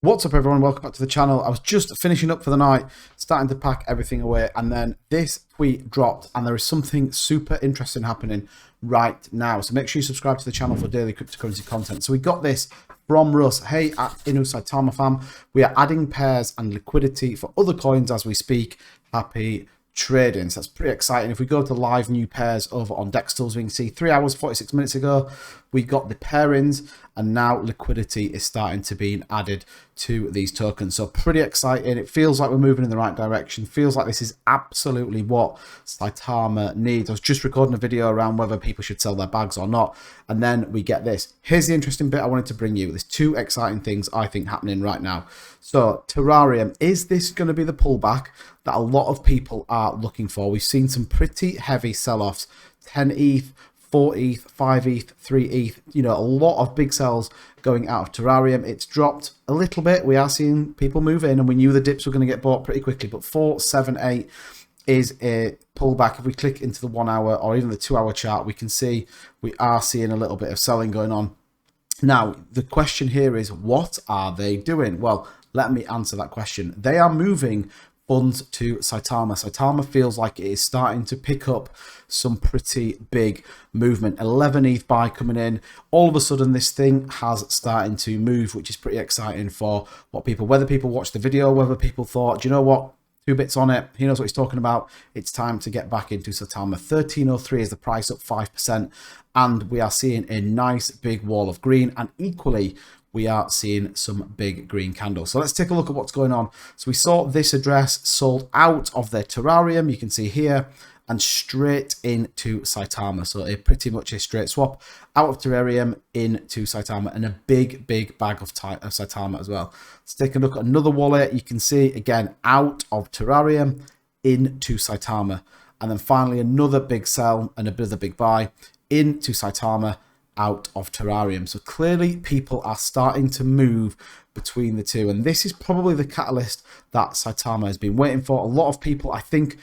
What's up, everyone? Welcome back to the channel. I was just finishing up for the night, starting to pack everything away, and then this tweet dropped, and there is something super interesting happening right now. So make sure you subscribe to the channel for daily cryptocurrency content. So we got this from Russ. Hey, at Saitama fam, we are adding pairs and liquidity for other coins as we speak. Happy trading. So that's pretty exciting. If we go to live new pairs over on Dextools, we can see 3 hours 46 minutes ago we got the pairings, and now liquidity is starting to be added to these tokens. So pretty exciting. It feels like we're moving in the right direction. Feels like this is absolutely what Saitama needs. I was just recording a video around whether people should sell their bags or not, and then we get this. Here's the interesting bit I wanted to bring you. There's two exciting things I think happening right now. So Terrarium, is this going to be the pullback that a lot of people are looking for? We've seen some pretty heavy sell-offs, 10 ETH, 4 ETH, 5 ETH, 3 ETH, you know, a lot of big sells going out of Terrarium. It's dropped a little bit. We are seeing people move in, and we knew the dips were going to get bought pretty quickly, but 4, 7, 8 is a pullback. If we click into the 1 hour or even the 2 hour chart, we can see we are seeing a little bit of selling going on. Now, the question here is, what are they doing? Well, let me answer that question. They are moving funds to Saitama. Saitama feels like it is starting to pick up some pretty big movement. 11 ETH buy coming in. All of a sudden, this thing has started to move, which is pretty exciting for what people, whether people watched the video, whether people thought, do you know what? 2 bits on it. He knows what he's talking about. It's time to get back into Saitama. 1303 is the price, up 5%. And we are seeing a nice big wall of green. And equally, we are seeing some big green candles. So let's take a look at what's going on. So we saw this address sold out of their Terrarium, you can see here, and straight into Saitama. So pretty much a straight swap out of Terrarium into Saitama, and a big bag of Saitama as well. Let's take a look at another wallet. You can see again out of Terrarium into Saitama, and then finally another big sell and another big buy into Saitama out of Terrarium. So clearly people are starting to move between the two, and this is probably the catalyst that Saitama has been waiting for. A lot of people, I think,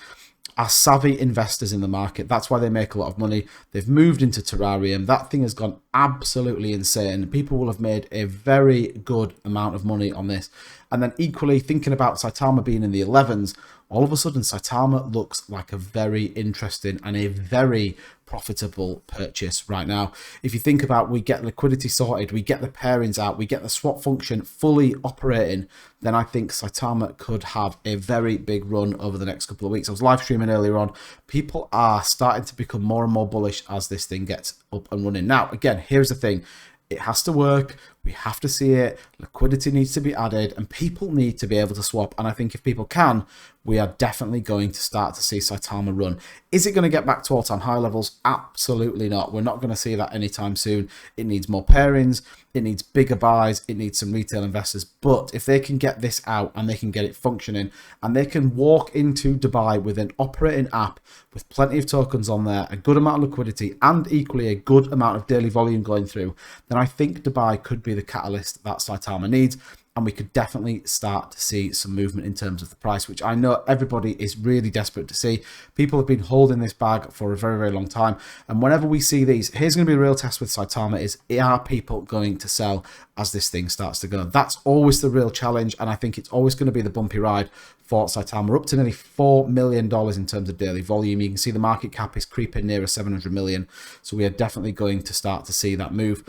are savvy investors in the market. That's why they make a lot of money. They've moved into Terrarium. That thing has gone absolutely insane. People will have made a very good amount of money on this. And then equally, thinking about Saitama being in the 11s, all of a sudden Saitama looks like a very interesting and a very profitable purchase right now. If you think about, we get liquidity sorted, we get the pairings out, we get the swap function fully operating, then I think Saitama could have a very big run over the next couple of weeks. I was live streaming earlier on. People are starting to become more and more bullish as this thing gets up and running. Now, again, here's the thing. It has to work. We have to see it. Liquidity needs to be added, and people need to be able to swap. And I think if people can, we are definitely going to start to see Saitama run. Is it going to get back to all-time high levels? Absolutely not. We're not going to see that anytime soon. It needs more pairings. It needs bigger buys. It needs some retail investors. But if they can get this out and they can get it functioning, and they can walk into Dubai with an operating app with plenty of tokens on there, a good amount of liquidity, and equally a good amount of daily volume going through, then I think Dubai could be the catalyst that Saitama needs, and we could definitely start to see some movement in terms of the price, which I know everybody is really desperate to see. People have been holding this bag for a very long time, and whenever we see these, here's going to be a real test with Saitama: is, are people going to sell as this thing starts to go? That's always the real challenge, and I think it's always going to be the bumpy ride for Saitama. We're up to nearly $4 million in terms of daily volume. You can see the market cap is creeping nearer 700 million, so we are definitely going to start to see that move.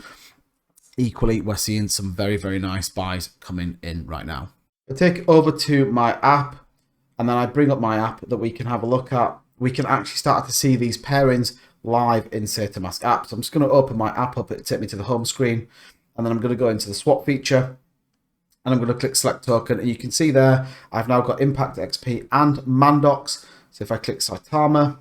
Equally, we're seeing some very nice buys coming in right now. I take over to my app, and then I bring up my app that we can have a look at. We can actually start to see these pairings live in SAITAMask app. So I'm just going to open my app up. It'll take me to the home screen, and then I'm going to go into the swap feature, and I'm going to click select token, and you can see there I've now got Impact XP and Mandox. So if I click Saitama,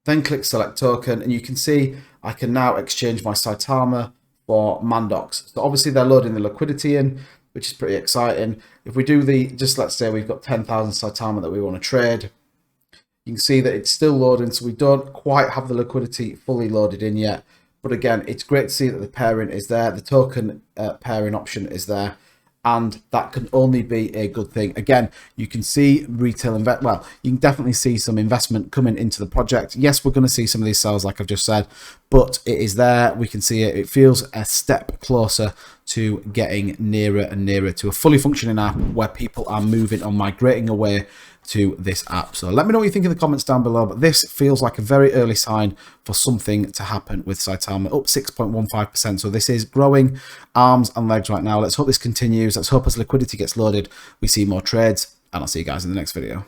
then click select token, and you can see I can now exchange my Saitama for Mandox. So obviously they're loading the liquidity in, which is pretty exciting. If we do the, just let's say we've got 10,000 Saitama that we want to trade, you can see that it's still loading, so we don't quite have the liquidity fully loaded in yet. But again, it's great to see that the pairing is there, the token pairing option is there, and that can only be a good thing. Again, you can see retail you can definitely see some investment coming into the project. Yes, we're going to see some of these sales, like I've just said, but it is there. We can see it. It feels a step closer to getting nearer and nearer to a fully functioning app where people are moving or migrating away to this app. So let me know what you think in the comments down below, but this feels like a very early sign for something to happen with Saitama, up 6.15%. So this is growing arms and legs right now. Let's hope this continues. Let's hope as liquidity gets loaded, we see more trades, and I'll see you guys in the next video.